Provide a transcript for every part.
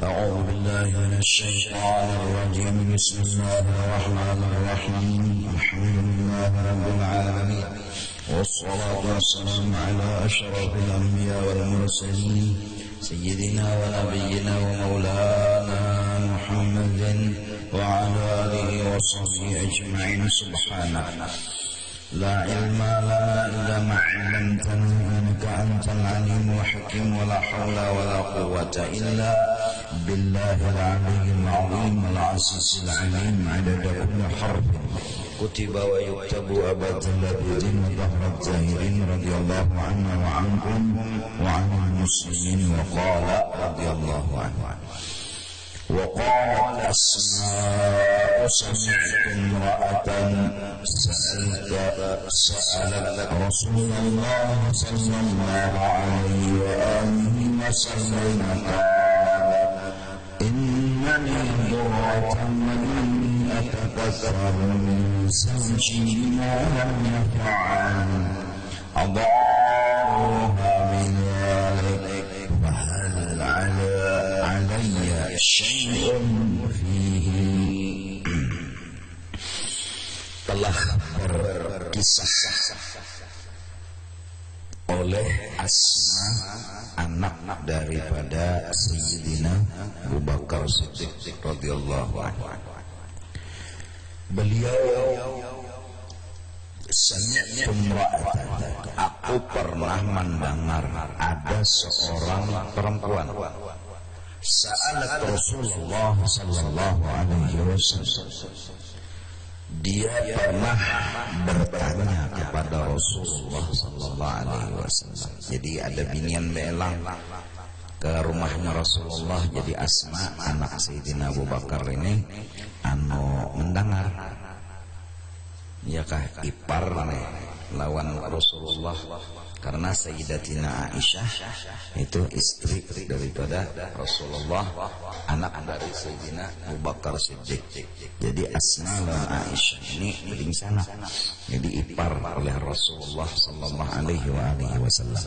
أعوذ بالله من الشيطان الرجيم. بسم الله الرحمن الرحيم. الحمد لله رب العالمين، والصلاة والسلام على أشرف الأنبياء والمرسلين سيدنا ونبينا ومولانا محمد وعلى آله وصحبه أجمعين. سبحانك لا علم لنا إلا ما علمتنا إنك أنت العليم الحكيم، ولا حول ولا قوة إلا بالله العلي العظيم العزيز العليم. عدد كل حرف كتب ويكتب أبد الأبدين ظهر الزاهرين. رضي الله عنا وعنكم وعن المسلمين. وقال رضي الله عنه: وقال أسماء سمعت امرأة سألت رسول الله صلى الله عليه وآله وسلم قال: إنني ضرة وإني أتكثر من زوجي ما لم يفعل أضارها من ذلك، فهل علي شيء فيه. Telah berkisah oleh Asma, anak daripada Sayyidina Abu Bakar Siddiq radhiyallahu anhu. Beliau, sami'tu imra'atan, aku pernah mendengar ada seorang perempuan sa'alat Rasulullah sallallahu alaihi wasallam. Dia pernah bertanya kepada Rasulullah sallallahu alaihi wasallam. Jadi ada binian belang ke rumahnya Rasulullah. Jadi Asma, anak Sayyidina Abu Bakar ini mendengar, ya kah ipar lawan Rasulullah, karena Sayyidatina Aisyah itu istri daripada Rasulullah, anak dari Sayyidina Abu Bakar Siddiq. Jadi Asma lawan Aisyah ini beling sana, jadi ipar oleh Rasulullah sallallahu alaihi wasallam.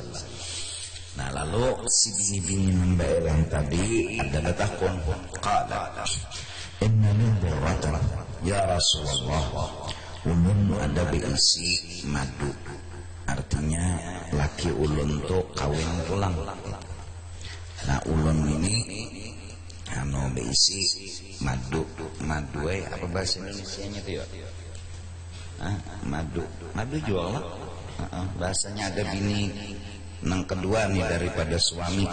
Nah, lalu si bini-bini membelang tadi adalah takun, qala innani dhurratan ya Rasulullah, ulun ada berisi madu. Artinya laki ulun tuh kawin pulang. Nah, ulun ini berisi madu. Madu apa bahasa Indonesianya tuh ya? Madu jual lah. Bahasanya ada bini nang kedua nih daripada suami.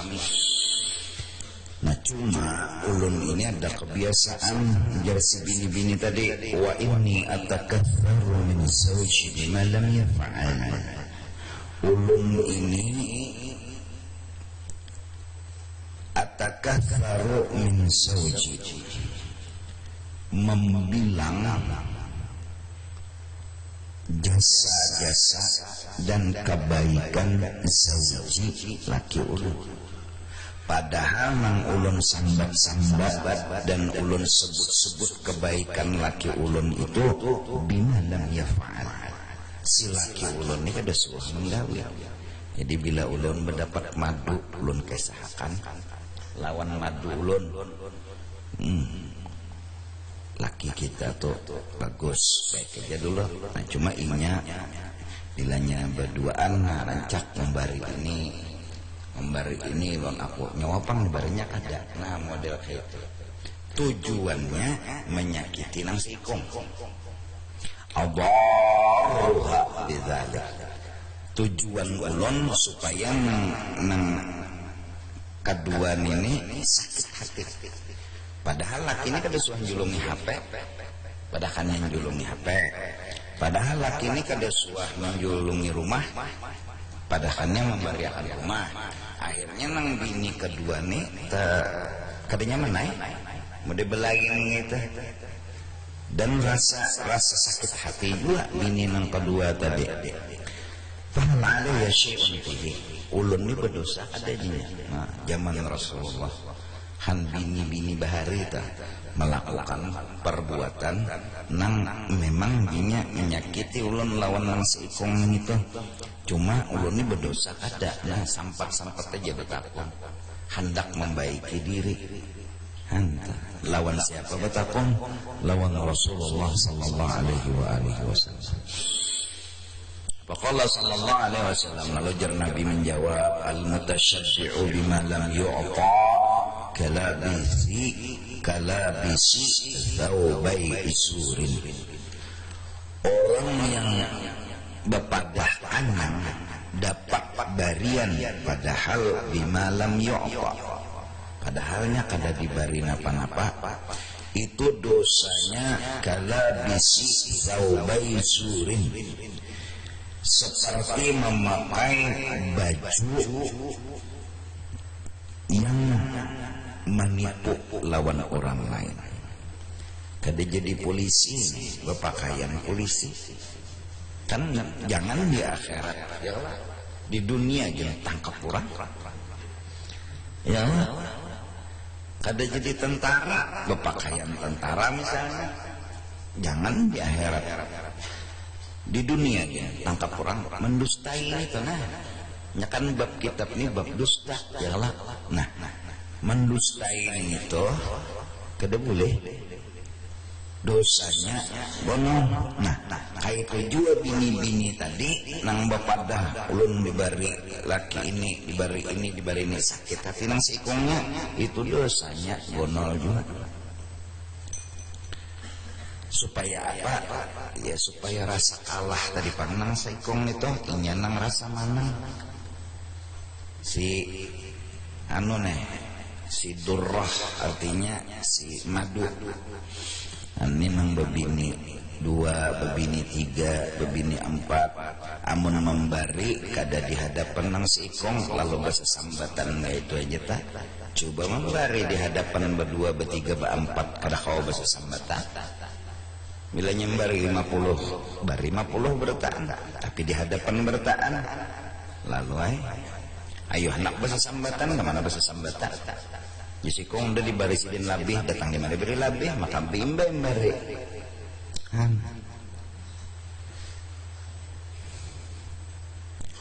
Nah, cuma ulun ini ada kebiasaan jadi si bini-bini tadi, wa inni atakatharu min zawji bima lam yaf'al. Ulun ini atakatharu min zawji, membilang jasa-jasa dan kebaikan zawji, laki ulun. Padahal mang ulun sambat-sambat dan ulun sebut-sebut kebaikan laki ulun itu bima lam yaf'al. Si laki ulun ini kada suah menggawi. Jadi bila ulun mendapat madu, ulun kesahakan lawan madu ulun. Laki kita tuh bagus, baik aja dulu. Nah, cuma inya bilanya berduaan rancak membari ini bang, aku nyawapang barinya kada. Nah, model kayak itu tujuannya menyakiti nang sikong, adarruha bidzalik. Tujuan ulun supaya nang kedua ini sakit hati. Padahal laki ini kada suah julungi HP, padahal yang julungi HP. Padahal laki ini kada suah menjulungi rumah, padahalnya memberiakan rumah. Akhirnya nang bini kedua nih kadanya menai mode belagin gitu, dan rasa sakit hati juga bini nang kedua tadi. Fahal alaiya syai'un fihi, ulun ini berdosa adanya. Nah, zaman Rasulullah han bini-bini bahari ta melakukan perbuatan nang memang bininya menyakiti ulun lawan nang seikong itu. Cuma ulun ini berdosa kada, nah sampat-sampat aja bertakwa hendak membaiki diri. Hanta. Lawan siapa betapun? Lawan Rasulullah sallallahu alaihi wasallam. Faqala sallallahu alaihi wasallam, lalu jar Nabi menjawab, al-mutasyabbi'u bima lam yu'ta kalabisi thawbai isurin. Orang yang bepadah anang dapat barian padahal bima lam yu'ta, padahalnya kada dibari napa-napa, itu dosanya kalabisi thawbai isurin, seperti memakai baju yang menipu lawan orang lain. Kada jadi polisi berpakaian polisi kan, jangan di akhirat ya, di dunia jangan tangkap orang ya. Kada jadi tentara berpakaian tentara misalnya, jangan di akhirat. Di dunia ya tangkap orang mendustai itu, nah kan bab kitab ini bab dusta ya lah. Nah mendustai itu kada boleh, dosanya bono. Nah kayak itu juga bini-bini tadi nang bapadah ulun dibari laki ini dibari ini sakit hati nang sikungnya, itu dosanya bono juga. Supaya apa? Ya supaya rasa kalah tadi panang saikong itu inyanang rasa manang. Si si durrah artinya si madu. Ini nang bebini 2, bebini 3, bebini 4. Amun membari kada di hadapan nang saikong lalu bahasa sambatan itu aja tak. Coba membari di hadapan berdua, bertiga, berempat kada kau bahasa sambatan. Bila nyembari 50, bari 50 bertaan, tapi di hadapan bertaan. Lalu ayo anak bahasa sambatan, kemana bahasa sambatan? Jadi kong udah dibari sidin labih, datang di mana beri labih, maka bimba bari.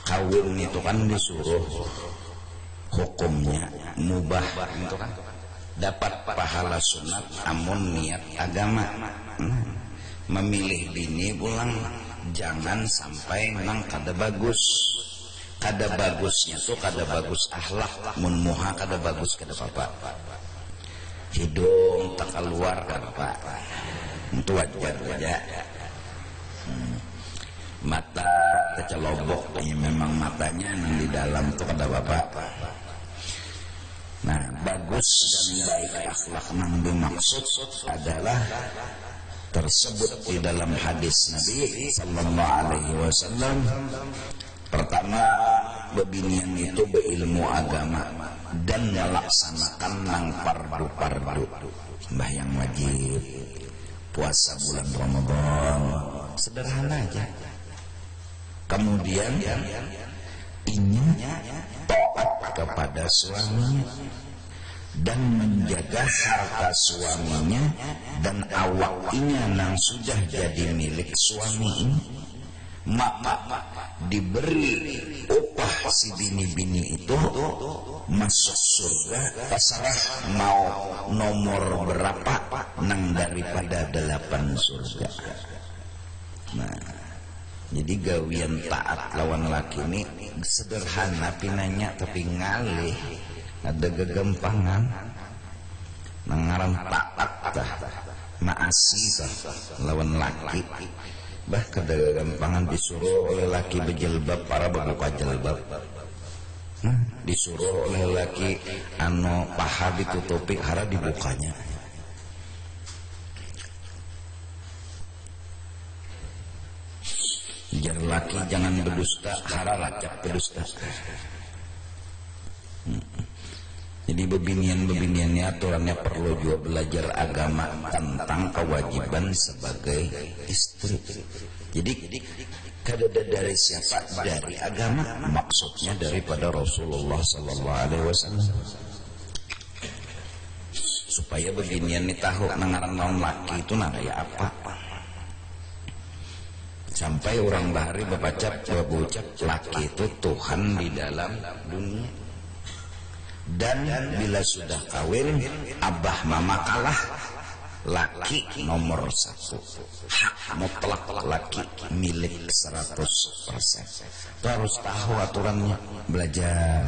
Kawin itu kan disuruh hukumnya mubah itu kan, dapat pahala sunat amun niat agama. Memilih bini pulang jangan sampai nang kada bagus. Kada bagusnya tuh kada bagus akhlak, mun muha kada bagus kada apa. Hidung tak keluar kada apa. Itu wajar aja. Mata kecelobok, ini memang matanya nang di dalam tuh kada apa. Nah, bagus dan baik akhlak nang dimaksud adalah tersebut di dalam hadis Nabi sallallahu alaihi wasallam. Pertama, bebinian itu berilmu agama dan melaksanakan nang fardu, sembahyang wajib, puasa bulan Ramadan, sederhana aja. Kemudian ingin taat kepada suaminya dan menjaga harta suaminya dan awaknya nang sudah jadi milik suami ini, maka diberi upah si bini-bini itu masuk surga terserah mau nomor berapa nang daripada 8 surga. Nah, jadi gawian taat lawan laki ini sederhana pinanya tapi ngalih, ada gegampangan nangaran taat maasi lawan laki. Bah kada gampangan disuruh oleh laki berjilbab para berbuka jilbab. Disuruh oleh laki paha ditutupi hara dibukanya. Jar laki jangan berdusta hara lacak berdusta. Jadi bebinian-bebiniannya aturannya perlu juga belajar agama tentang kewajiban sebagai istri. Jadi kada dari siapa, dari agama, maksudnya daripada Rasulullah sallallahu alaihi wasallam. Supaya bebinian ini tahu nangaran lawan laki itu nangaya apa. Sampai orang bahari berucap laki itu Tuhan di dalam dunia. Dan bila sudah kawin, abah mama kalah, laki nomor 1, hak mutlak laki, milik 100%. Itu harus tahu aturannya, belajar.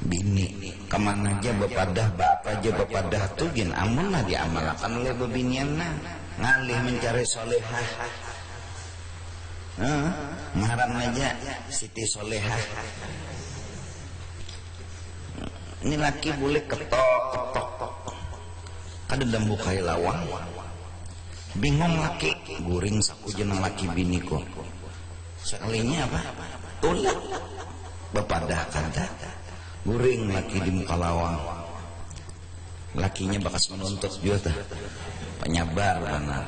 Bini kemana aja bepadah, bapak aja bepadah tuh gin amun lah diamalkan oleh bebinianna, ngalih mencari solehah. Ngaran aja Siti Solehah. Ini laki boleh ketok kada dambu kai lawang, bingung laki guring saku jeneng laki bini ko sekalinya apa tulak bepadah kada guring laki di muka lawang, lakinya bakas menuntut juga penyabar benar.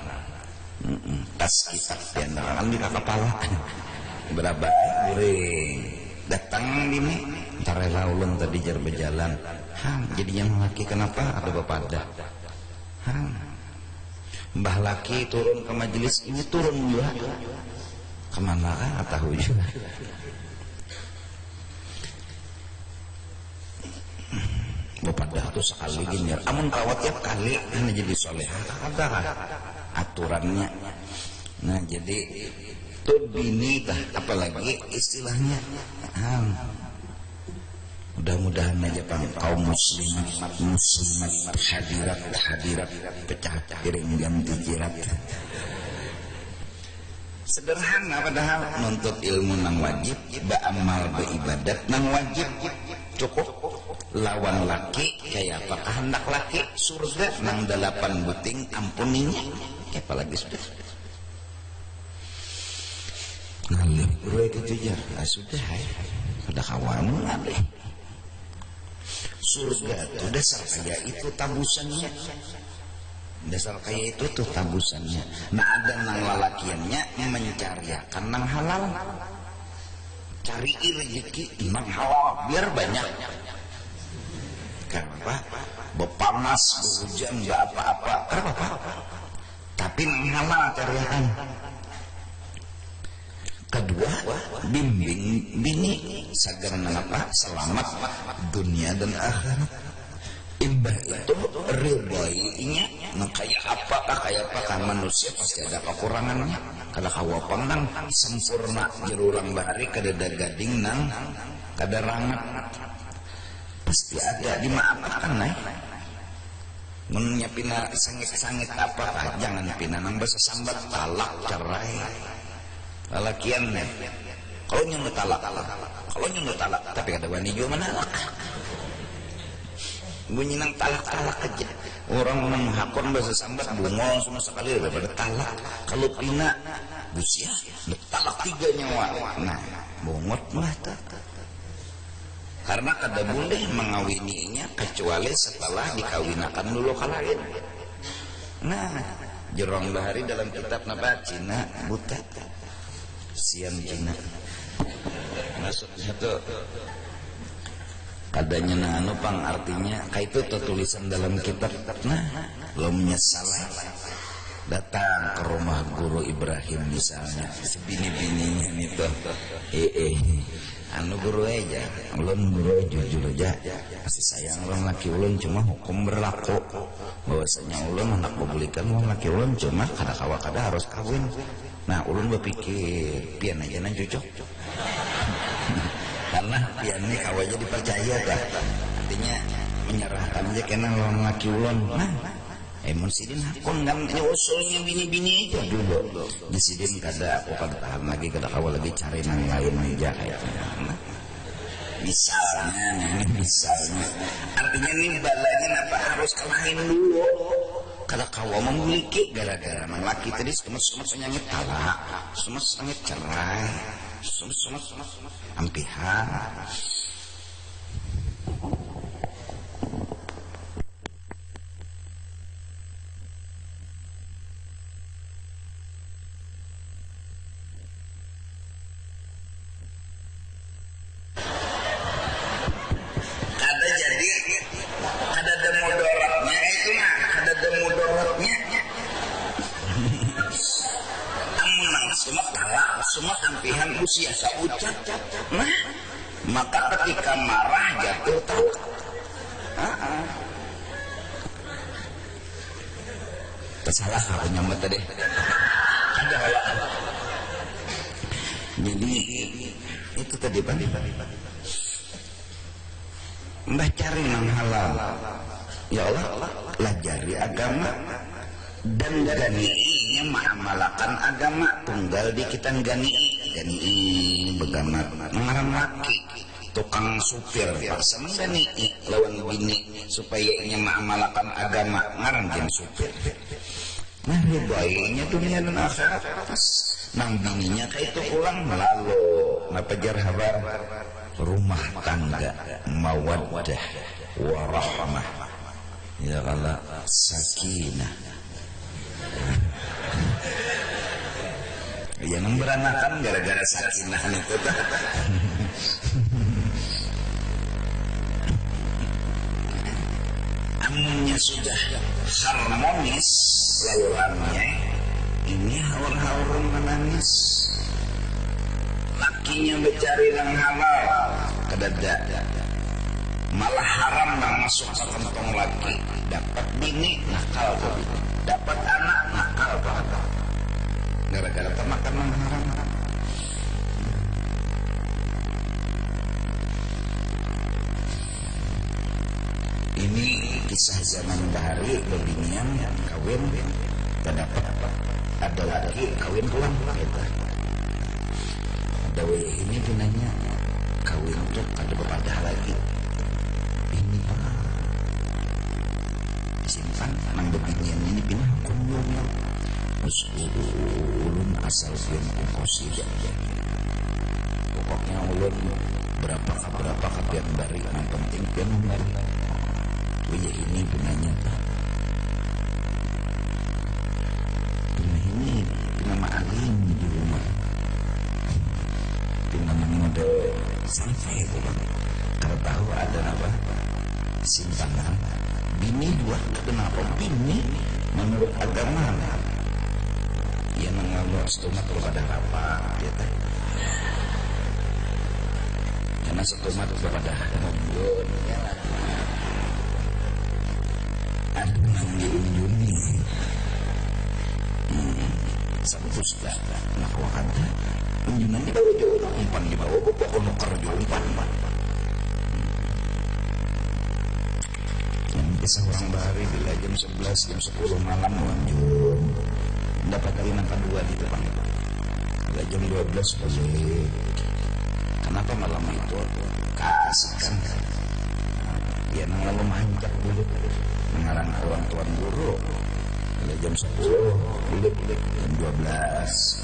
Tas kitab yang kan di kepala berapa guring datang bini ntar rela ulun tadi jar berjalan jadi yang laki kenapa ada bepadah mbah laki turun ke majelis ini turun juga kemana kan tahu juga. Bepadah tuh sekali gini, amun kawat tiap kali ini jadi solehah ada aturannya. Nah jadi tuh bini tah apalagi istilahnya mudah-mudahan aja kaum muslimat hadirat pecah piring ganti jirat. Sederhana padahal nuntut ilmu nang wajib, ba'amal beribadat nang wajib cukup. Lawan laki kayak apa kehendak laki surga nang 8 buting ampuninya apalagi sudah ngalih gue kejar sudah sudah kawan ngalih surga itu dasar kaya itu tabusannya, dasar kaya itu tuh tabusannya. Nah ada nang lalakiannya mencariakan nang halal, cari rezeki nang halal biar banyak. Kenapa? Bepanas, berhujan, gak apa-apa. Kenapa? Tapi nang halal cariakan. Kedua, bimbing bini sagar apa? Selamat dunia dan akhirat. Imbah itu ridhoinya kayak apakah manusia pasti ada kekurangannya. Kada kawa pandang sempurna jerurang bahari kada gading nang kada rangat. Pasti ada dimaafkan Mennya pina sangit-sangit apa jangan pina nang basa sambat talak cerai lalakian kalau nyuruh talak tapi kata wani juga menalak bunyi nang talak aja orang menghakon basa sambat bungol semua sekali daripada talak. Kalau pina busia talak 3 nyawa nah bungot mah karena kada boleh mengawininya kecuali setelah dikawinakan dulu ke lain. Nah jerong bahari dalam kitab napa Cina buta siang Cina maksudnya tuh kadanya anu pang artinya kayak itu tuh tulisan dalam kitab. Nah belum menyesal datang ke rumah guru Ibrahim misalnya sebini-bininya itu anu guru aja ulun guru jujur aja kasih sayang ulun laki ulun cuma hukum berlaku bahwasanya ulun anak bebulikan ulun laki ulun cuma kada kawa kada harus kawin. Nah ulun berpikir pian aja nan cocok karena pian ini kawa aja dipercaya dah artinya menyerahkan aja kena ulun laki ulun. Nah mun sidin hakun kan usulnya bini-bini aja dulu di sidin kada aku kada tahan lagi kada kawa lagi cari nang lain aja kayaknya. Misalnya artinya nih balanya apa harus kelahin dulu kada kawa memiliki gara-gara nang laki tadi semes-semes nyangit talak semes nyangit cerai semes ampihan. maka ketika marah jatuh talak. Tersalah aku nyambat tadi. Ada hal. Jadi itu tadi Pak. Mbah cari yang halal. Ya Allah, pelajari agama dan ganiinya mengamalkan agama. Tunggal di kita ganii begamat ngaran laki tukang supir paksa mengganii lawan bini supaya nya mengamalkan agama ngaran jeung supir. Nah baiknya dunia dan akhirat nang bininya kayak itu pulang lalu napajar habar rumah tangga mawaddah warahmah ya Allah sakinah ya nang beranakan gara-gara sakinah itu amunnya sudah harmonis laluannya ini haur-haur menangis lakinya mencari yang halal kedada malah haram nang masuk ke kantong laki dapat bini nakal dapat anak nakal gara-gara termakan yang haram. Ini kisah zaman bahari bebinian kawin terdapat ada lagi kawin pulang kita ada ini pinanya kawin tuh ada beberapa lagi ini simpan nang bebinian ini pinah kunjungnya ulun asal film kosida pokoknya ulun berapa kabian bari yang penting pian bari ya ini pinanya ini nama alim di rumah nama model sampai itu kan kalau tahu ada apa simpangan bini dua kenapa bini menurut agama ya mengalu setumat kepada apa kita karena setumat kepada mundur ya ada yang diunjungi sabus dah nak wakanda unjungan di bawah jauh umpan di bawah buka kono kerja umpan yang bisa orang bahari bila jam 11 jam 10 malam unjun dapat kawin yang kedua di depan bila jam 12 boleh kenapa malam itu kasihkan dia nang lalu manjak dulu mengarang orang tuan guru bila jam 10 bulik jam 12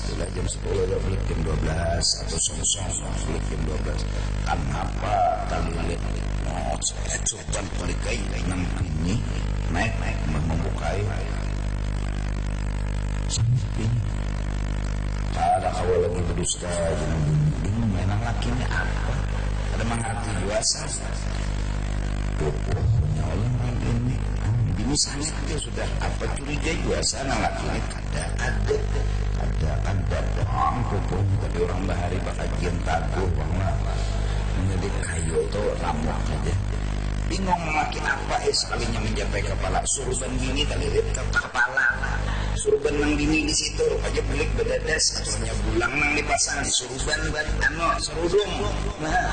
bila jam 10 bulik jam 12 atau song-song bulik jam 12 kan apa talilit coba balikai nang ini naik membukai ada awal lagi berdusta bingung menang lakinya apa ada mengerti juasa punya orang ini bini sangat dia sudah apa curiga juasa anak laki ini ada bang pokoknya tadi orang bahari bakal jian taguh bang menjadi kayu itu ramah aja bingung makin apa sekalinya mencapai kepala surban bini tadi lihat ke kepala surban nang bini di situ aja belik bedadas akhirnya bulang nang dipasang di surban serudung nah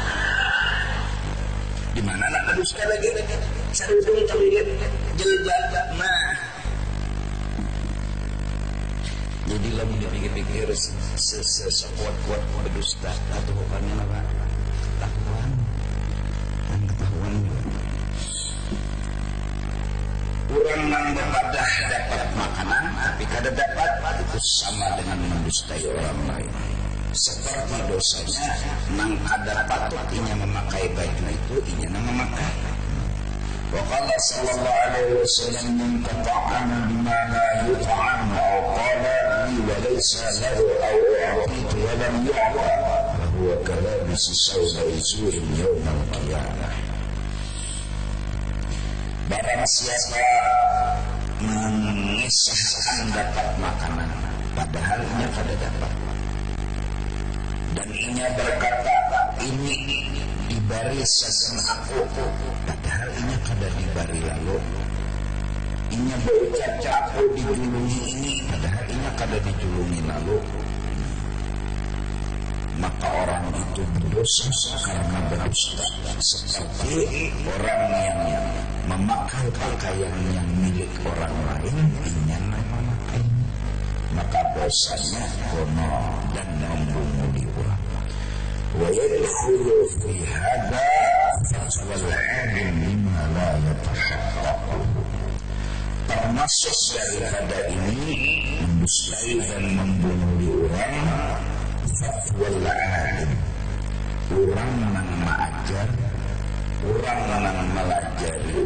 di mana nak terus lagi serudung terlihat jilbab nah jadi lalu dipikir-pikir sekuat-kuat berdusta atau bukannya apa ketahuan kurang nang beribadah dapat makanan tapi kada dapat itu sama dengan mendustai orang lain seperti dosanya nang ada patut inya memakai baju itu inya nang memakai wa qala sallallahu alaihi wasallam man tata'ama bima la yut'am aw qala li wa laysa lahu aw a'titu wa lam yu'ta fa huwa kalabisi sawda isurin yawmal qiyamah barang siapa mengisahkan dapat makanan padahal inya kada dapat dan inya berkata ini di baris saking aku padahal inya kada di bari lalu inya berucap aku dijulungi ini padahal inya kada dijulungi lalu, maka orang itu berdosa karena berdusta seperti orang yang memakai pakaian yang milik orang lain inya memakai, maka dosanya kono dan membunguli orang. Wa yadkhulu fi hadha fatwal 'alim mimma la yatahaqqaq. Termasuk daripada ini mendustai dan membunguli orang fatwal 'alim, orang yang mengajar, orang yang melajari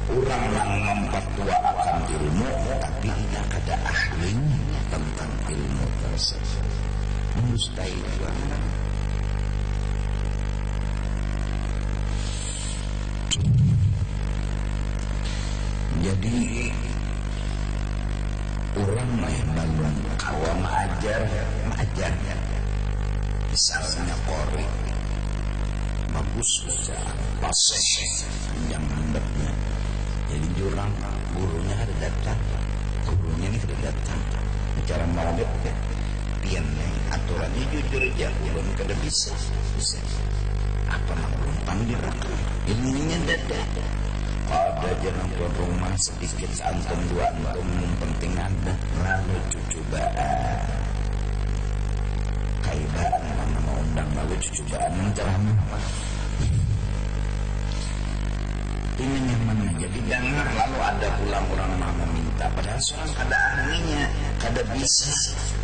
orang yang mempertua akan ilmu tapi tidak ada ahlinya tentang ilmu tersebut, mendustai orang. Jadi orang yang belum kawa mengajar misalnya Qori bagus saja paseh yang handapnya jadi jurang gurunya ada datang, gurunya ini ada datang cara meradep ya pian aturannya jujur aja belum kada bisa apa nak belum panggil ilmunya dada ada jangan tuan rumah sedikit antum dua antum penting ada lalu cucubaan kaibaan mana mau undang lalu cucubaan ceramah ini nyaman jadi dengar lalu ada pulang orang mau meminta padahal seorang kada ahlinya kada bisa.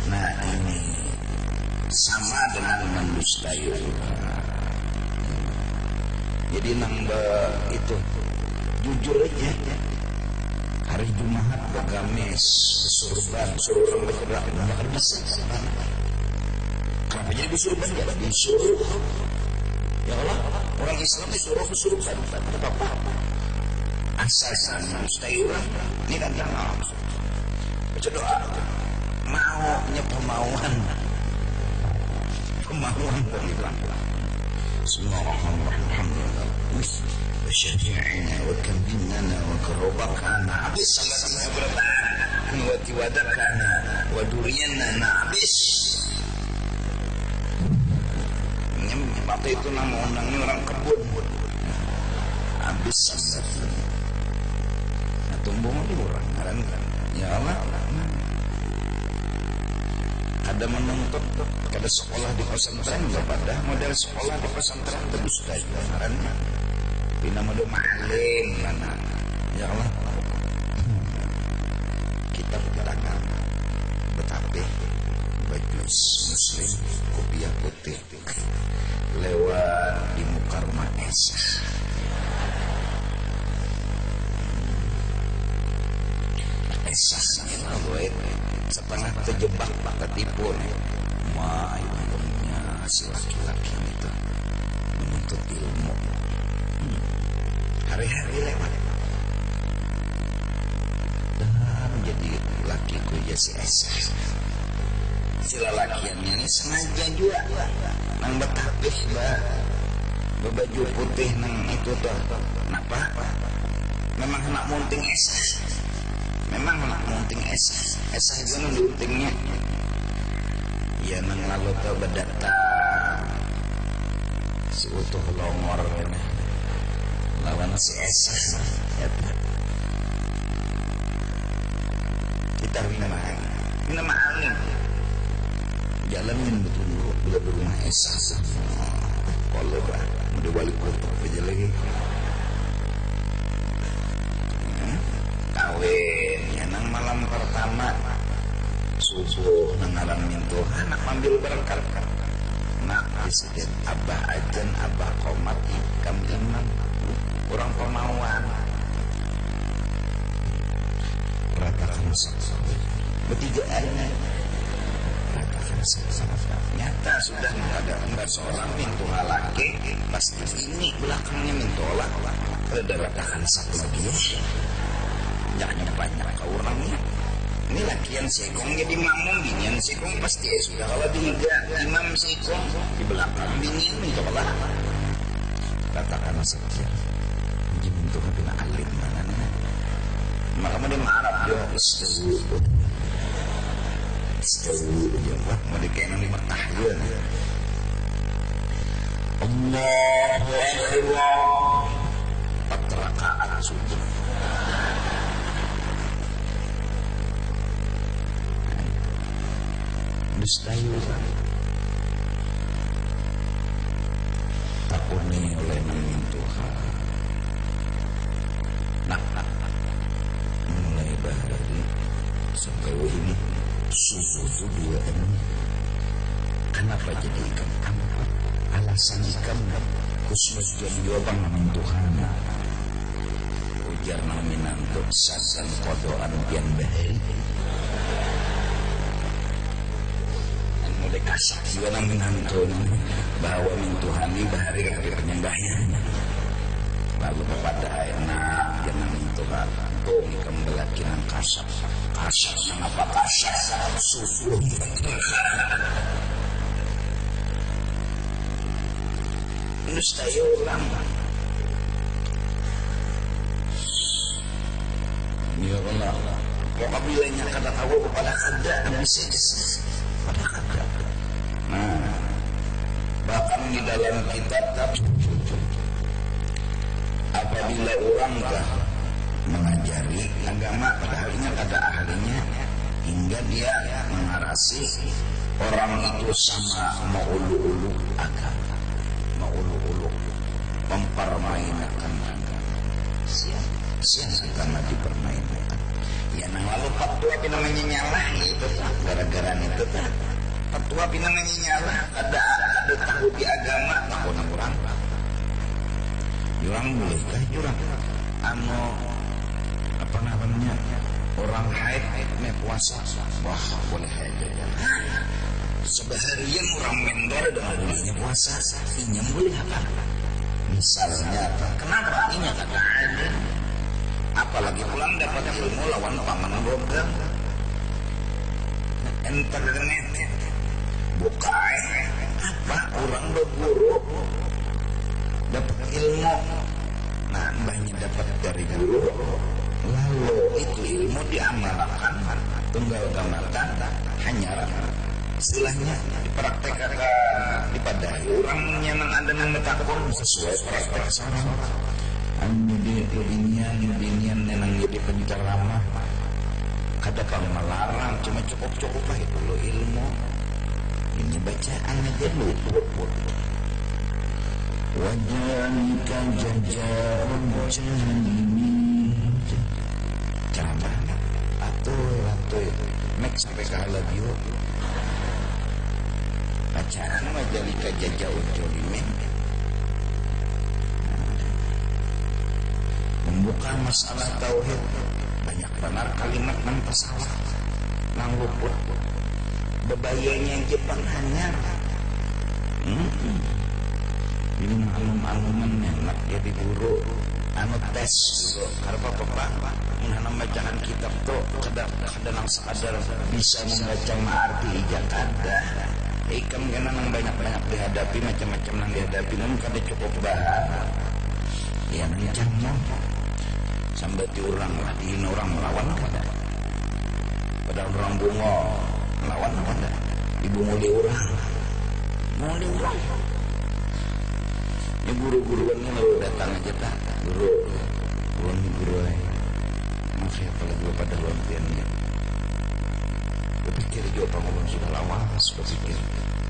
Nah ini sama dengan mendustai jadi itu jujur aja hari Jumat bergamis surban suruh orang bergerak nggak bisa kenapa jadi surban ya disuruh ya Allah orang Islam disuruh surban ada apa asal mustahil orang ini kan yang baca doa maunya kemauan dari pelan-pelan Bismillahirrahmanirrahim وشفيعنا وكبننا وكربكنا عبس سنة بربان وتودكنا ودورينا نعبس waktu itu nama undangnya orang kebun habis nah, tumbuh di orang kan ya Allah ada menuntut ada sekolah di pesantren pada model sekolah di pesantren terus kan bina madu ma'alim mana ya Allah kita berdagang betapa bajus muslim kopiah putih lewat di muka rumah Esa ini lah setengah terjebak ketipu nih mah punya si laki-laki itu menuntut ilmu hari-hari lewat dan jadi lakiku ya si Esa si lelakiannya ini sengaja juga nang betapih baju putih nang itu tuh kenapa memang nak munting Esa memang nak munting Esa juga nang diuntingnya ya nang lalu tuh berdata si utuh longor ini lawan si Esa ya kita minum alim jalanin betul bila berumah Esa kalau bah mau balik kota aja lagi kawin ya nang malam pertama subuh nang alam mintu anak ambil berangkat nak presiden abah ajan abah komat ikam imam kurang pemauan ratakan bertiga airnya ratakan sama nyata sudah ada seorang mintu laki pasti ini belakangnya mintu olah ada ratakan satu lagi ya jangan banyak kau orangnya ini lakian sekong jadi mamam binian sekong pasti ya sudah kalau dihiga imam sekong di belakang binian mintu olah katakan sekian anjing itu kena alim mana maka mau dimarap dia istawu ya wah mau dikena di Mekah ya Allahu Akbar 4 rakaat sujud mustahil takuni oleh namin Tuhan nak mulai bahari sampai ini subuh 2 kenapa jadi ikan apa alasan ikan khusus jadi jawaban namin Tuhan ujar namin untuk sasan kodoan pian bahari mulai kasak juga namin hantun bahwa min Tuhan ini bahari kaki penyembahyang lalu kepada enak jangan min Tuhan tuh ikan belakinan kasak mengapa kasak subuh nustaya ulang ya Allah pokoknya kata tahu kepada kada bisnis pada kada bahkan di dalam kitab apabila orangkah mengajari agama padahal ini ada ahlinya hingga dia mengarasi orang itu sama mengulu-ulu agama mengulu-ulu mempermainkan agama siang agama dipermainkan ya nah lalu fatwa namanya nyalah itu gara-gara itu fatwa namanya nyalah ada tahu di agama tahu orang jurang bolehkah jurang apa namanya orang haid puasa wah boleh haid sebeharian orang mendor dengan bolehnya puasa ini boleh apa misalnya kenapa ini kata ada apalagi pulang dapat ilmu lawan paman bogang internet buka apa orang berguru dapat ilmu nah banyak dapat dari guru lalu itu ilmu diamalkan tunggal gamalkan hanya istilahnya dipraktekkan dipadai orang yang ada yang takut sesuai praktek sarang Yudinian nenang jadi penceramah kada kalau melarang cuma cukup lah itu lo ilmu ini bacaan aja luput wajanika jajarun jahimi ceramah atau mek sampai ke halabio bacaan wajanika jajarun jahimi membuka masalah tauhid banyak benar kalimat nang salah nang luput bebayanya Jepang hanyar ini alum-aluman enak jadi guru anu tes karena apa menanam bacaan kitab tuh kadang sadar bisa membaca arti ijak ada ikam kena nang banyak dihadapi macam-macam nang dihadapi namun kada cukup bahan ya nang sampai diurang lah dihina orang melawan kada padahal orang bungo melawan kada ibu muli orang ini guru-guruannya lalu datang aja tak guru maaf ya apalagi pada lampiannya berpikir juga pengomong sudah lama berpikir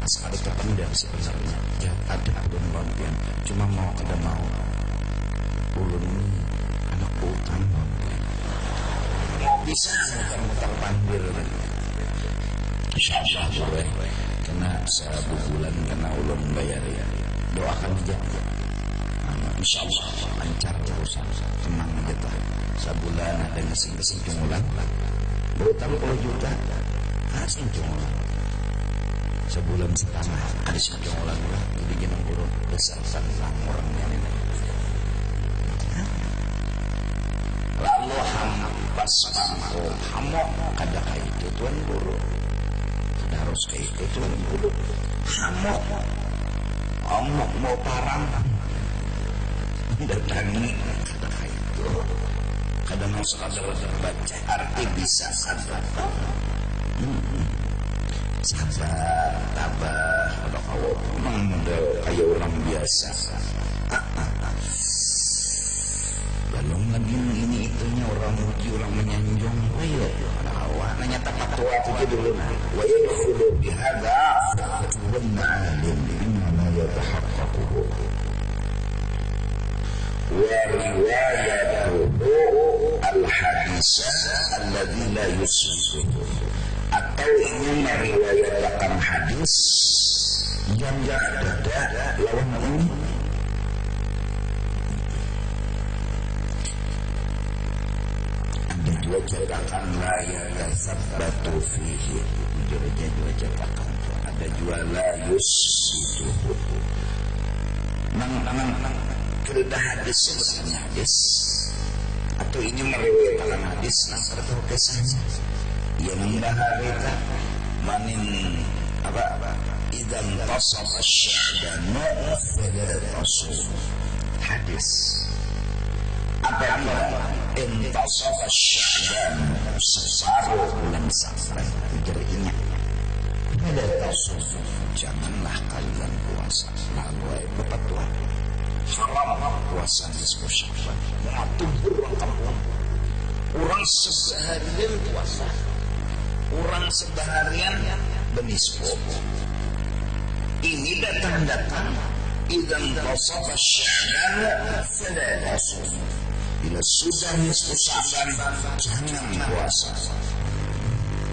asal ada terpendam sebenarnya ya ada belum lampian cuma mau kada mau ulun anak utang bisa muter-muter panggil insya Allah kena sebulan kena ulun bayar ya doakan aja insya Allah lancar urusan tenang aja tak sebulan ada ngesing-ngesing cumulan berutang 10 juta harus cumulan sebulan setengah ada cumulan jadi jenang guru besar-besar orangnya ini lalu hampas hamok kada kayak itu tuan guru kada harus kayak itu tuan guru hamok mau parang datangi kata itu kadang sekadar baca arti bisa sadar sabar tabah pada kau model kayak orang biasa belum lagi ini itunya orang muji orang menyanjung ayo awak nanya tapak tua itu dulu wa yadkhulu bihadza fatwun alim bima yatahaqqaqu wa riwayatuhu al-hadis alladhi la yusbitu atau ini meriwayatkan hadis yang tidak ada lawan ini ada dua cetakan la yatasabbatu fihi dua cetakan ada dua la yusbitu nang kereta hadis sebenarnya hadis atau ini meriwayatkan hadis nang kereta kesannya yang membaharita manin apa idan tasab asy'adanu fala tasum hadis apabila intasab asy'adanu sesaru bulan Safar jadi ingat fala tasum janganlah kalian puasa lalu berpetua haram puasa nisfu Sya'ban mengatur orang kampung orang seharian puasa orang seharian benisfu ini datang idan tasaba Sya'ban fala tasum bila sudah nisfu Sya'ban jangan puasa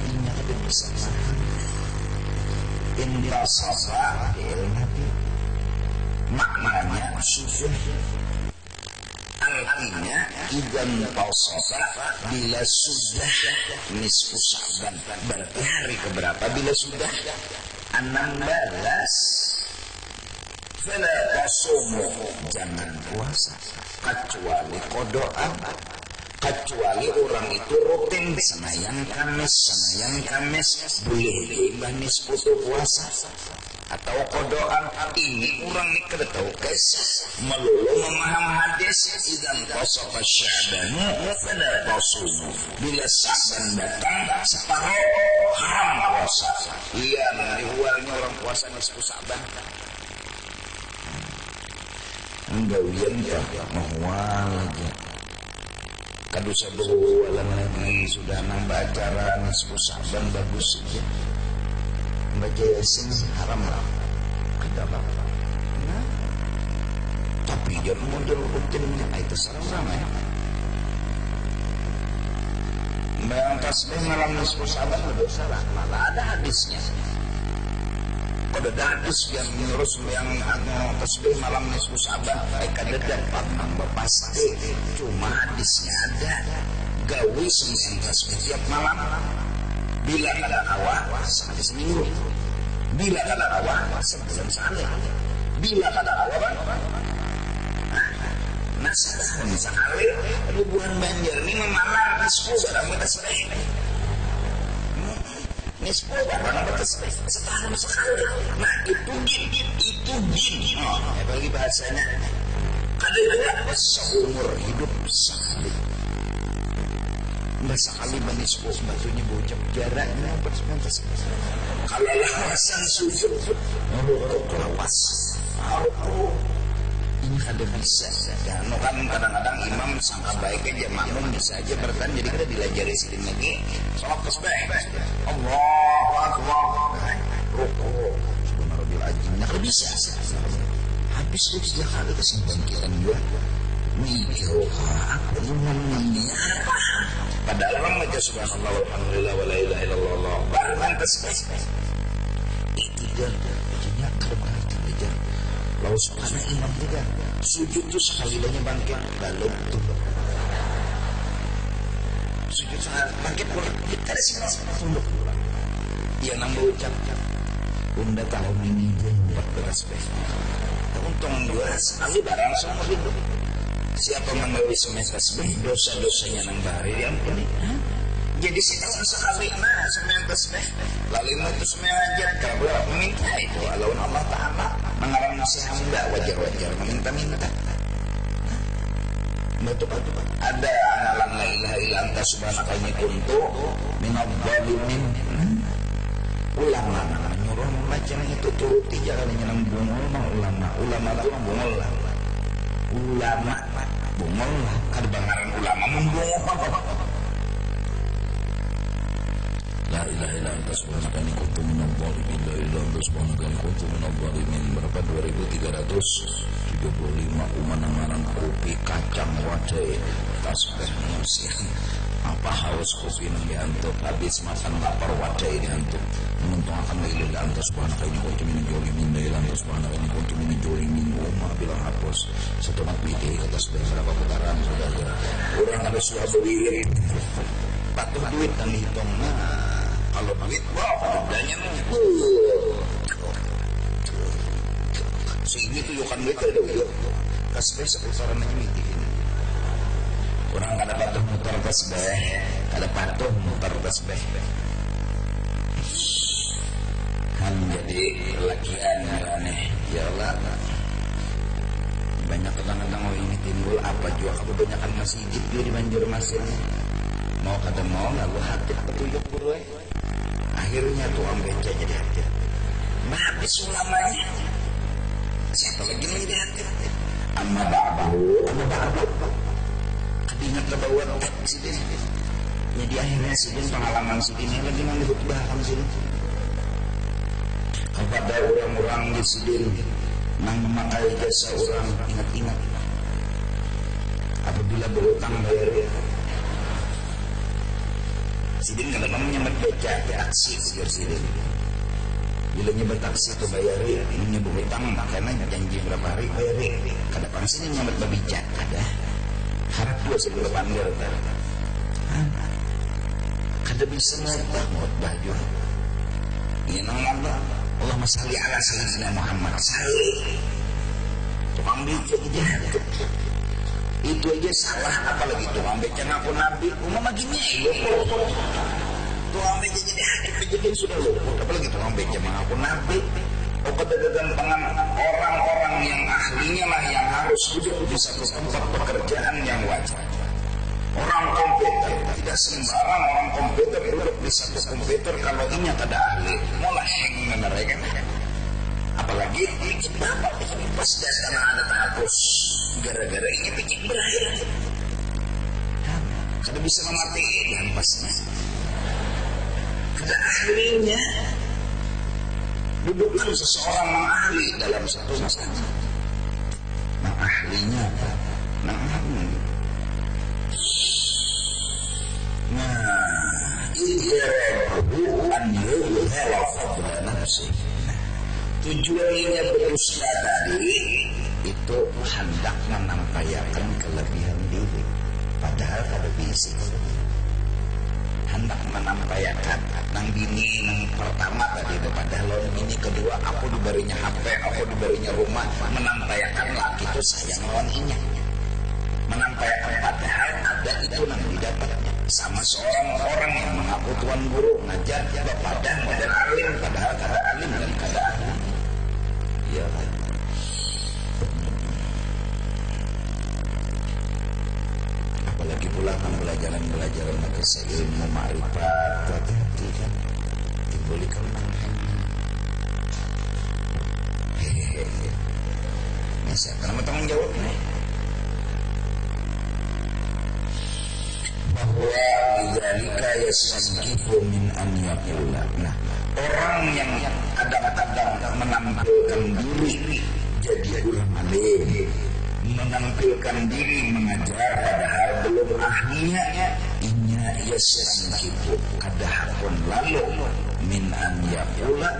ini ada bisa intasaba ilmati maknanya sudah artinya idan tasaba bila sudah nisfu Sya'ban berarti hari keberapa bila sudah 16 fala tasumu jangan puasa kecuali qada'an kecuali orang itu rutin Senayan Kamis boleh diimbah nisfu puasa atau qada'an ini orang ni kada tahu guys melulu memaham hadis idan tasaba Sya'ban fala tasumu bila Sya'ban datang separuh haram puasa iya dihualnya orang puasa nisfu Sya'ban enggak ujian ya mahwal aja kadu sabulan lagi sudah nambah acara nisfu Sya'ban bagus saja baca Yasin haram lah kada apa nah tapi jangan model rutinnya itu salah ya bayang tasbih malam nisfu Sya'ban berdosa lah malah ada hadisnya kada ada hadis yang menurut yang tasbih malam nisfu Sya'ban kada dapat nambah pasti cuma hadisnya ada gawe sembahyang tasbih tiap malam bila kada awak sekali seminggu bila kada awak sebulan sekali bila kada awak masalah sekali ribuan banjar ini memalar nisfu barang tasbih nisfu barang tasbih setahun sekali nah itu din apalagi bahasanya kada ada seumur hidup sekali nggak sekali menisfu batunya bocap jaraknya bersepantas kalau lawasan sujud rukuk lawas rukuk ini kada bisa dan kan kadang-kadang imam sangka baik aja makmum bisa aja bertahan jadi kita dilajari sedikit lagi sholat tasbih Allahu Akbar rukuk subhanallah ajimnya kada bisa habis itu 3 kali kesempatan dia mikir aku namanya padahal orang baca subhanallah walhamdulillah wa la ilaha illallah bahan tasbih itu dan bajunya kerbangan belajar lalu karena imam juga sujud itu sekali banyak bangkit lalu tuh sujud sekali bangkit pulang kita ada sih tunduk pulang dia nambah ucap bunda tahun ini dia buat bertasbih untung dua sekali barang seumur hidup siapa menggawi semesta tasbih dosa-dosanya nambah hari diampuni jadi setahun sekali sembahyang tasbih lalu itu sembahyang hajat kabel meminta itu alaun Allah Ta'ala mengarang nasi hamba wajar-wajar meminta-minta betul ada analan la ilaha illa anta subhanaka inni kuntu minadh dhalimin. Ulama nyuruh membaca itu turuti, jangan nyenang bungol mah ulama itu bungol lah. Ulama bungol lah, kada bangaran ulama membungol. La ilaha illa anta subhanaka inni kuntu minadh dhalimin. La ilaha illa anta subhanaka inni kuntu minadh dhalimin. Berapa 2375 umanangaran kopi kacang wadai tasbih manusia. Apa haus kopi nang diantuk, habis makan lapar wadai diantuk. Menuntung akan la ilaha illa anta subhanaka inni kuntu minadh dhalimin. La ilaha illa anta subhanaka inni kuntu minadh dhalimin. Umma bilang hapus setelah pilih tasbih berapa putaran sudah ada. Orang ada sudah beli patuh duit dan dihitung. Kalau duit, wah, bedanya segini tuyukan duit ada duit. Tasbih seputaran aja mitiin. Orang kada patuh muter tasbih, kada patuh muter tasbih. Kan jadi lakian aneh. Ya Allah. Banyak kadang-kadang ini timbul apa juga kebanyakan masjid juga di Banjarmasin. Mau kada mau lalu hati petunjuk guru. Akhirnya tukang beca jadi hati. Habis ulamanya. Siapa lagi yang jadi hati? Amma ba'du. Kadingat lebawan sidin. Jadi akhirnya sidin pengalaman sidinnya lagi nang khutbah kan sidin. Kepada orang-orang di sidin nang memakai jasa orang, ingat-ingat. Apabila berutang bayar ya. Sidin kalau menyebut beca taksi ujar sidin. Bila nyebut taksi itu bayari, ini nyebut hutang karena janji berapa hari bayari. Kada pangsini nyebut babica kada. Harap dua sebelum panggil. Kada bisa ngomong baju. Ini nama Allahumma shalli ala sayyidina Muhammad. Salih. Tukang beca jahat. Itu aja salah, apalagi tukang beca ngaku nabi. Umama gini ya. Tukang beca jadi hakim penjagaan sudah luput, apalagi tukang beca mengaku nabi. Oh, kedatangan orang-orang yang ahlinya lah yang harus duduk di satu tempat pekerjaan yang wajar. Orang komputer, tidak sembarang orang komputer duduk di satu komputer kalau ini kada ahli. Mulai hang mereka. Apalagi bikin bapak bikin pas data ada terhapus gara-gara ini bikin berakhir. Kada bisa mematiin pasnya. Kada ahlinya. Dudukkan seseorang mengahli dalam satu masalah. Mengahlinya apa? Mengahli. Ijarahu an yudhara fadla nafsi. Tujuannya berdusta tadi itu hendak menampakkan kelebihan diri, padahal kada bisa. Hendak menampakkan nang bini nang pertama tadi itu, padahal bini kedua aku diberinya HP, aku diberinya rumah, menampakkan laki itu sayang lawan inya. Menampakkan padahal ada itu nang didapatnya. Sama seorang orang yang mengaku tuan guru ngajar kepada model alim, padahal kada alim dan kada ahli. Ya, apalagi pula kan belajaran ke ilmu ma'rifat hati-hati kan dibeli kemenangan. Hehehe. Bisa karena tanggung jawab nih. Bahwa lidzalika yastankifu min an yaqula. Nah, orang yang kadang-kadang menampilkan diri jadi ulama alim, menampilkan diri mengajar padahal belum ahlinya, inya yastankifu kadahapun lalu min an yaqula,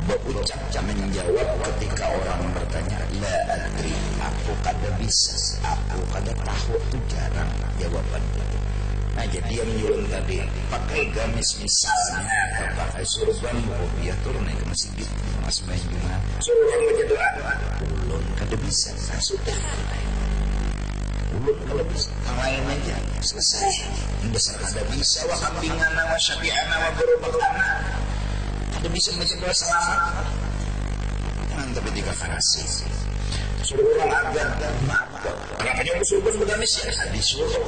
berucap menjawab ketika orang bertanya la adri, aku kada bisa, aku kada tahu, itu jarang jawaban itu. Nah, jadi yang nyuruh tadi pakai gamis misalnya, pakai surban, dia turun ke masjid, mas main juga, suruh baca doa, ulun kada bisa, sudah, ulun kalau bisa, yang lain aja selesai. Besar kada bisa, wa kambingana, wa syabi'ana, wa berubahana, kada bisa baca doa selamat. Jangan tapi tiga kasih. suruh orang agar maaf kenapa jauh surban bergamis ya disuruh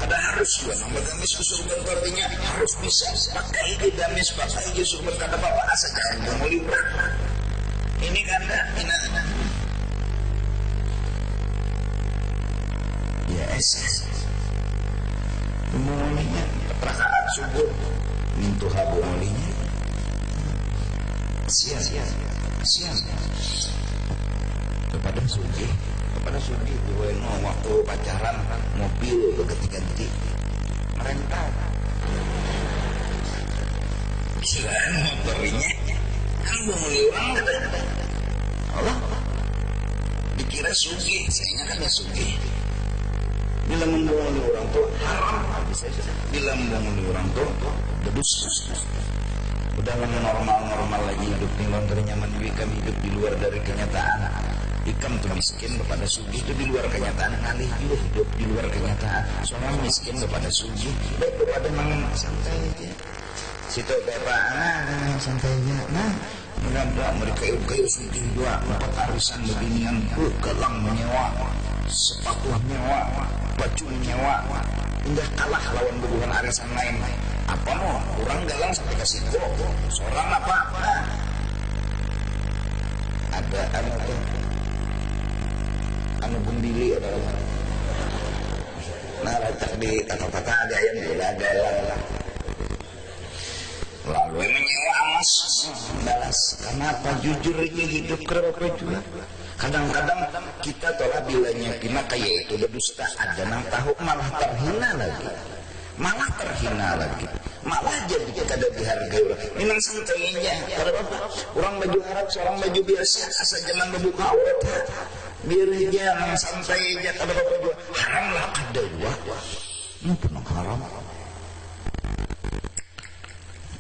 ada harus juga bergamis ke surban artinya harus bisa pakai ide gamis pakai ide surban kata bapak asa jangan mau liburan ini kanda ini yes mulainya perasaan subur mintu habu mulainya kasihan kepada sugi gue mau waktu pacaran mobil ganti-ganti merental kirain motornya kan gue mulai orang Allah dikira sugi sayangnya kan gak sugi bila membongoli orang tuh haram bila membongoli orang tuh berdosa udah normal lagi hidup di luar dari nyaman kami hidup di luar dari kenyataan ikam tuh miskin kepada sugi itu di luar kenyataan kali juga hidup di luar kenyataan seorang miskin kepada sugi baik kepada mang santai aja situ bapak santai aja mudah-mudahan mereka kayu sugi 2-4 arisan beginian gelang menyewa sepatu menyewa baju menyewa indah kalah lawan bubuhan arisan lain apa mau kurang galang sampai kasih seorang apa ada anu bundili ada nah letak di kata-kata ada yang tidak galang lalu menyewa emas balas kenapa jujur ini hidup kerapa juga kadang-kadang kita tolak bilanya kena kayak itu berdusta ada nang tahu malah terhina lagi malah jadi kada dihargai orang memang santainya karena apa orang baju Arab seorang baju biasa asal jangan membuka aurat biar aja yang santai aja kada apa juga haram lah kada gua penuh haram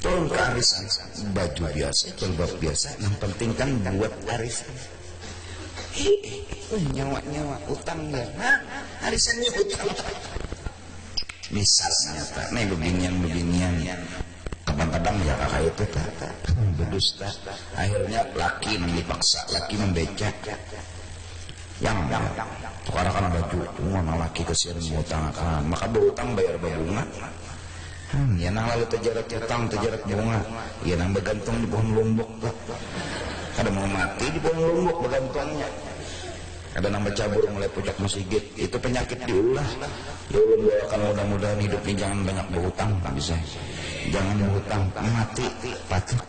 turun ke arisan baju biasa jilbab biasa yang penting kan buat arisan nyawa utang ya arisannya utang misalnya tak nih beginian kadang-kadang ya kakak itu tak berdusta akhirnya laki dipaksa laki membecak yang tukarakan baju mana laki kesian mengutang maka berutang bayar berbunga ya nang lalu terjarak utang terjarak bunga ya nang bergantung di pohon lombok kada mau mati di pohon lombok bergantungnya ada nama cabur mulai puncak masjid itu penyakit diulah ya Allah doakan mudah-mudahan hidupnya jangan banyak berhutang bisa jangan berhutang mati patut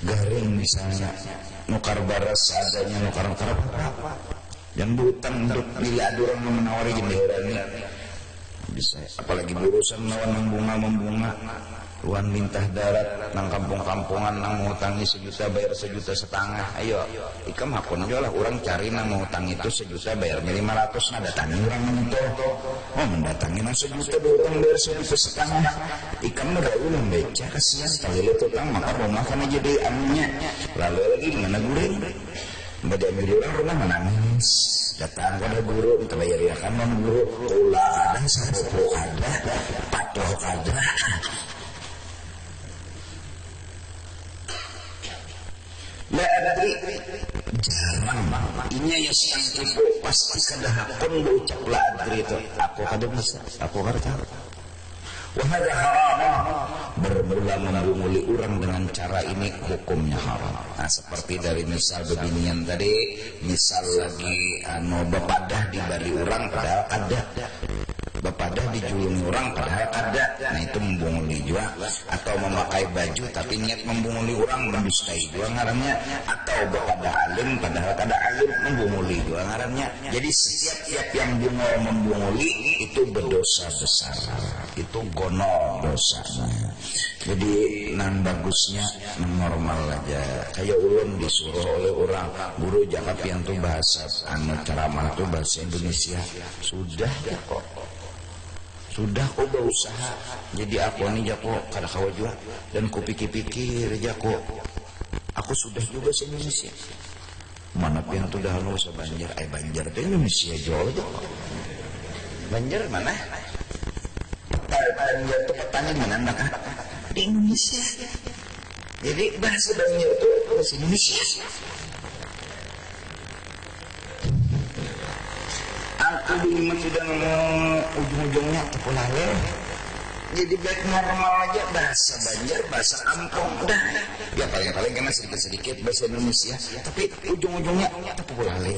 garing misalnya nukar baras adanya nukar apa yang berhutang untuk bila ada orang menawari jendela ini bisa apalagi berurusan melawan membunga tuan lintah darat nang kampung-kampungan nang ngutangi 1 juta bayar 1,5 juta ayo ikam hakun aja lah orang cari nang ngutang itu 1 juta bayar 500 nah datangi orang itu mendatangi nang 1 juta berutang bayar 1,5 juta ikam baru membaca kasihan kalau itu utang maka rumah kan aja di anunya lalu lagi gimana guring baca ambil orang rumah menangis datang pada guru minta bayar ya kan non guru ulah ada sapopo ada patoh ada la adri jarang ini ya sang tipu pasti kada hakun berucap la adri itu aku kada bisa aku kada tahu wahada haram bermula membunguli orang dengan cara ini hukumnya haram nah seperti dari misal beginian tadi misal lagi bepadah dibari orang padahal ada bepadah dijulungi orang padahal ada nah itu membunguli juga atau memakai baju tapi niat membunguli orang mendustai juga ngarannya atau bepadah alim padahal kada alim membunguli juga ngarannya jadi setiap yang membunguli itu berdosa besar itu gonol dosanya jadi nan bagusnya normal aja kayak ulun disuruh oleh orang guru jakap yang tuh bahasa ceramah tuh bahasa Indonesia sudah ya kok sudah kok berusaha jadi aku nih jako kada kawa juga dan ku pikir-pikir jako aku sudah juga se Indonesia mana pian tuh dah lu sa Banjar Banjar teh Indonesia jauh tuh Banjar mana Banjar tuh petani mana nak di Indonesia jadi bahasa Banjar tuh bahasa Indonesia ini sudah ujung-ujungnya tepulale. Jadi baik normal aja bahasa Banjar, bahasa Kampung udah. Ya paling-paling kena sedikit-sedikit bahasa Indonesia, tapi ujung-ujungnya tepulale.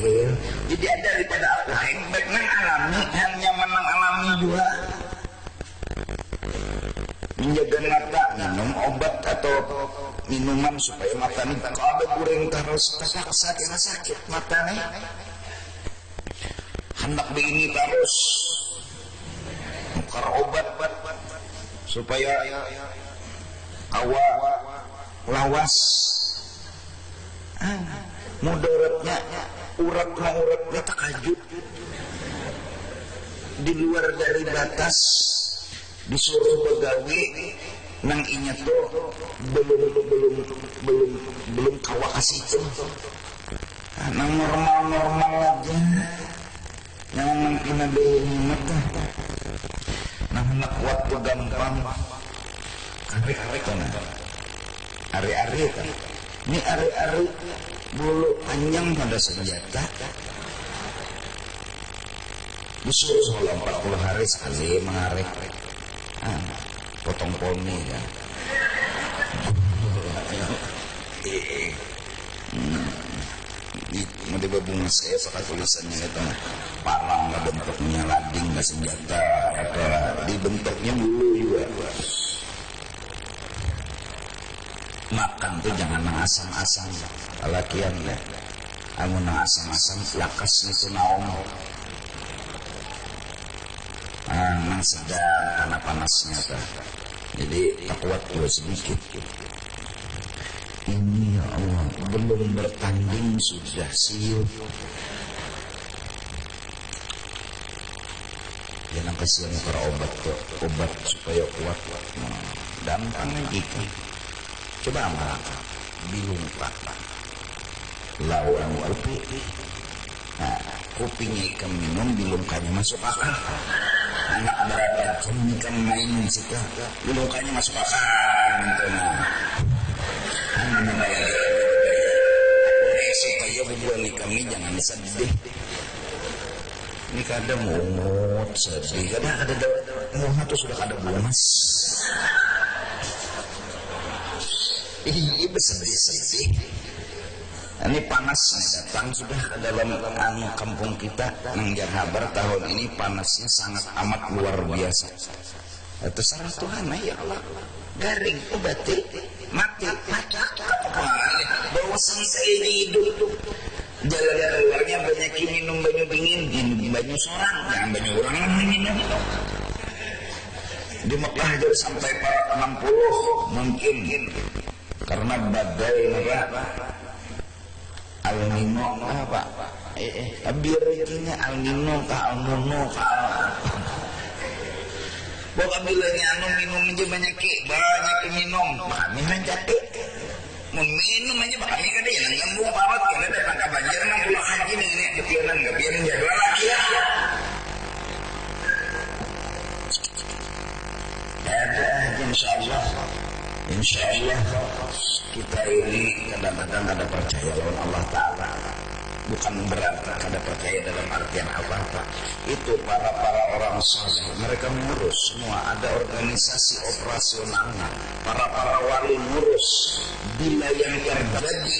Jadi ada daripada aku lain baik nang alami, hanya menang alami juga. Menjaga mata, minum obat atau minuman supaya mata ini kalau goreng terus sakit mata nih. Hendak begini terus nukar obat supaya awak lawas mudaratnya urat takajud di luar dari batas disuruh begawi nang inya tuh belum kawak kasih tuh nang normal aja yang mungkin ada mata nah hendak waktu gampang ari-ari kan ari-ari kan ini ari-ari bulu panjang pada senjata disuruh 40 hari sekali mengarik potong poni kan mau dibabung saya pakai tulisannya itu parang nggak bentuknya lading nggak senjata apa dibentuknya bulu juga. Makan tuh jangan asam-asam lakian ya amun asam-asam lakas itu naom nang sedang karena panasnya tuh jadi tak kuat juga sedikit. Ini ya Allah belum bertanding sudah siul. Jangan kasihan para obat supaya kuat. Gampang gitu. Coba makan bilung pak lawan kopi. Nah, kopinya ikan minum bilungkannya masuk akal. Anak berapa ikan main situ bilungkannya masuk akal. Supaya hubungan kami jangan sedih. Ini kadang mungut sedih, kadang ada mungut tuh sudah ada bumas. Iya bersedih-sedih. Ini panas nih datang sudah ke dalam kampung kita nang Jahabar tahun ini panasnya sangat amat luar biasa. Itu salah Tuhan ya Allah. Garing obati mati bawa saya ini hidup jalan keluarnya banyak minum banyu dingin banyu sorang jangan banyu orang minum di Mekah jauh sampai 60 mungkin karena badai apa El Nino apa biarnya El Nino Bapak bilangnya minum aja banyak minum minum jatuh minum aja bakal ini kada yang ngembung parat karena datang ke banjir nang pulang haji nih ini kepiaran jadwal lagi ya ada insya Allah kita ini kadang-kadang kada percaya lawan Allah Ta'ala bukan berarti kada percaya dalam artian apa-apa itu para orang saleh mereka mengurus semua ada organisasi operasionalnya para wali ngurus bila yang terjadi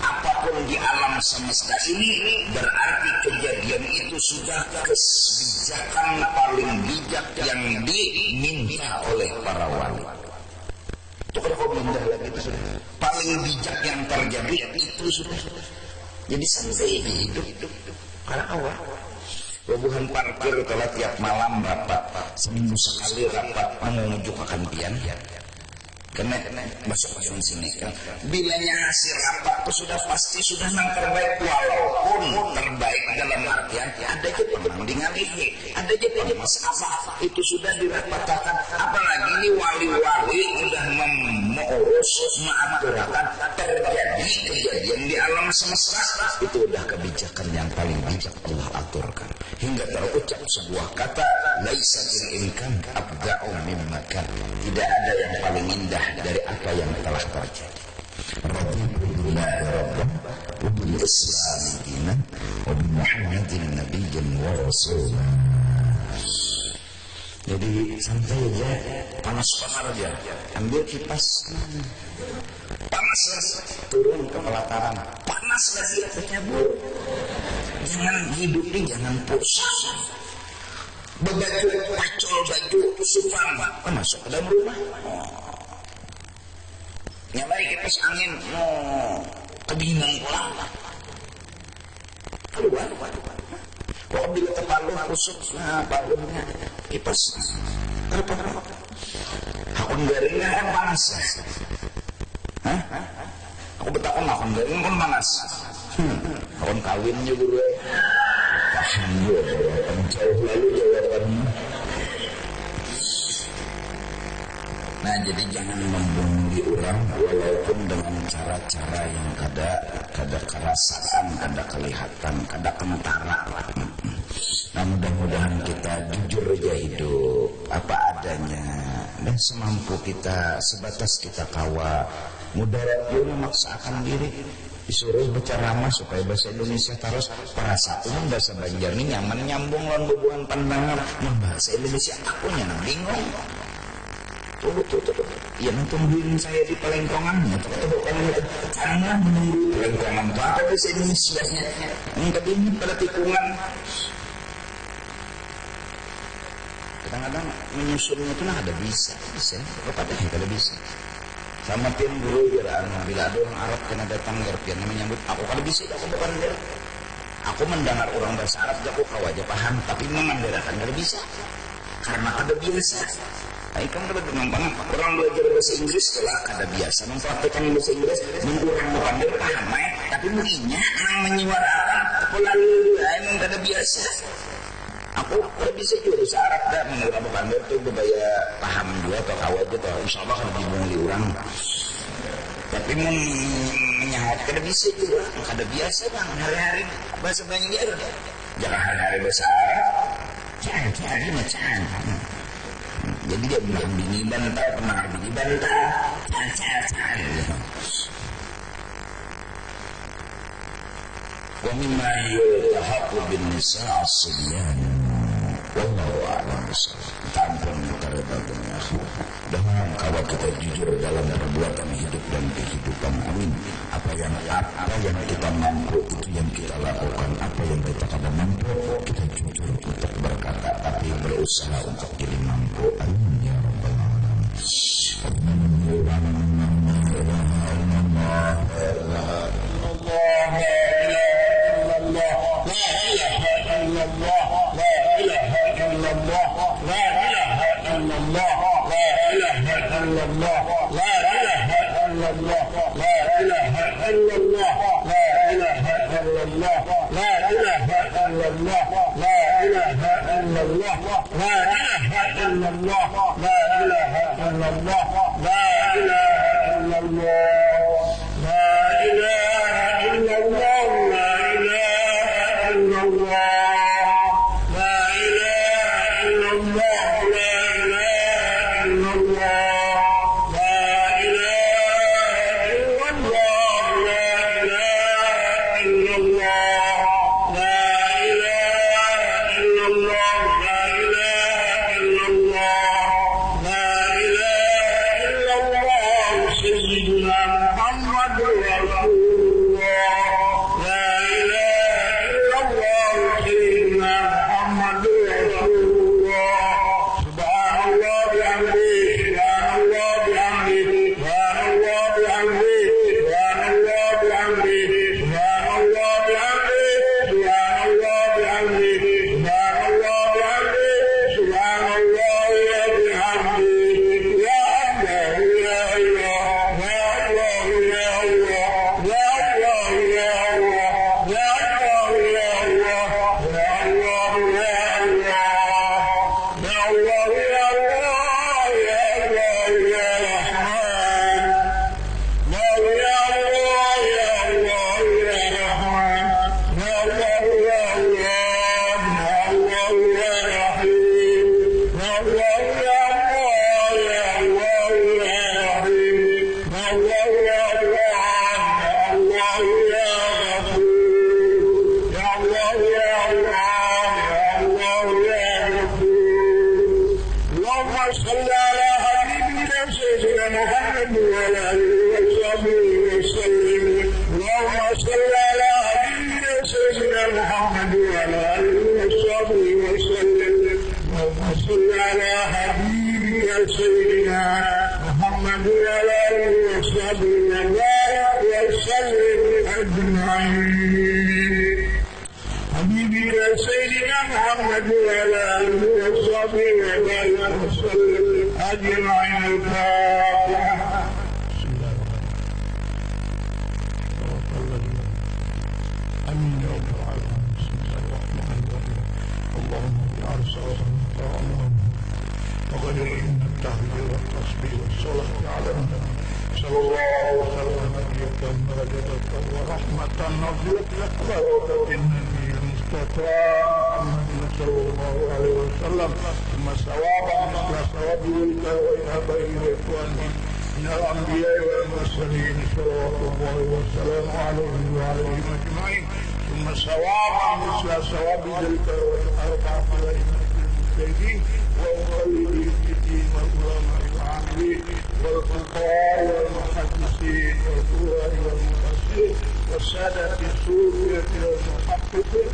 apapun di alam semesta ini berarti kejadian itu sudah kebijakan paling bijak yang diminta oleh para wali itu kalau kau mindah lagi itu sudah paling bijak yang terjadi itu sudah jadi sampai hidup karena awal hubungan parkir telah tiap malam rapat seminggu sekali rapat menuju ke kantian kena masuk sini kan bilanya hasil rapat itu sudah pasti sudah yang terbaik walaupun terbaik dalam artian ada aja pembanding alihi ada aja masalah itu sudah dirapatakan apalagi ini wali-wali sudah mengurus mengaturkan terjadi kejadian di alam semesta itu udah kebijakan yang paling bijak Allah aturkan hingga terucap sebuah kata laisa fil imkan abda'u mimma kan tidak ada yang paling indah dari apa yang telah terjadi Raditu billahi rabban wa bil islam dinan wa bi Muhammadin nabiyyan wa rasulan. Jadi santai aja, panas-panas aja, ambil kipas, panas turun ke pelataran, panas lagi tercabut. Jangan hidup ini jangan pusing. Berbaju pacul baju sufang, masuk ke dalam rumah. Nyamai kipas angin, kedinginan pulang. Keluar. Kok bila terpalu kusuk, balonnya kipas. Kenapa? Hakun garingnya kan panas. Hah? Aku betakon hakun garing kan panas. Hakun kawin juga gue. Paham gue jawaban jauh lalu jawabannya. Nah jadi jangan membuli orang walaupun dengan cara-cara yang kada kerasaan, kada kelihatan, kada kentara. Nah mudah-mudahan kita jujur aja hidup apa adanya dan semampu kita, sebatas kita kawa. Mudarat pun memaksakan diri disuruh berceramah supaya bahasa Indonesia terus perasaan bahasa Banjar ini nyaman nyambung lawan bebuan pandangan bahasa Indonesia aku nyanang bingung. Tuh. Ya tungguin saya di Pelengkongan. Tuh kalau karena menunggu Pelengkongan itu apa bahasa Indonesia-nya? Enggak ini pada tikungan. Kadang-kadang menyusunnya itu ada bisa. Kepada kada bisa. Sama tim dulu biar bila ada orang Arab kena datang garpian menyambut aku kada bisa, aku bukan dia. Aku mendengar orang bahasa Arab aku kau aja paham, tapi memandirakan kada bisa. Karena kada biasa. Nah, kan kada gampang orang belajar bahasa Inggris setelah kada biasa mempraktikkan bahasa Inggris mengurang pandai paham tapi mungkinnya nang menyuarakan pola emang kada biasa. Aku kada bisa juga bahasa Arab dah menurut apa pandai itu budaya paham juga atau kawat gitu insyaallah kada bingung di orang. Tapi menyahat kada bisa juga kada biasa bang hari-hari bahasa Banjar. Jangan hari-hari bahasa Arab. Jangan macam. Jadi dia bilang bini bantah, pendengar bini bantah. Wa mimma yulhaqu bin nisa as-sibyan. Wallahu a'lam bishawab. Tampun terhadapnya. Dengan kalau kita jujur dalam perbuatan hidup dan kehidupan, amin. Apa yang kita mampu itu yang kita lakukan. Apa yang kita kada mampu kita jujur untuk berkata tapi berusaha untuk jadi mampu. Amin ya rabbal alamin. سيدنا صل على حبيبنا سيدنا محمد وعلى آله وصحبه وسلم. اللهم صل على حبيبنا سيدنا محمد وعلى آله وصحبه وسلم. اللهم صل على حبيبنا سيدنا محمد وعلى آله وصحبه وسلم أجمعين. حبيبنا سيدنا محمد وعلى آله وصحبه وسلم أجمعين. الفاتحة. آمين يا رب العالمين. بسم الله الرحمن الرحيم. اللهم اجعل صلاتنا اللهم وغير إن التهليل والتصبيح والصلاة على النبي صلى الله وسلم نبيك مجدك ورحمة نرجوك وبركة النبي المصطفى محمد صلى الله عليه وسلم. ثم ثوابا مثل ثواب ذلك وإنابه وإخوانه من الأنبياء والمرسلين صلوات الله وسلامه عليهم وعليهم أجمعين. ثم ثوابا مثل ثواب ذلك والأربعة الأئمة المجتهدين والمقلدين في الدين والعلماء العاملين والفقهاء والمحدثين والقراء والمفسرين والسادة الصوفية والمحققين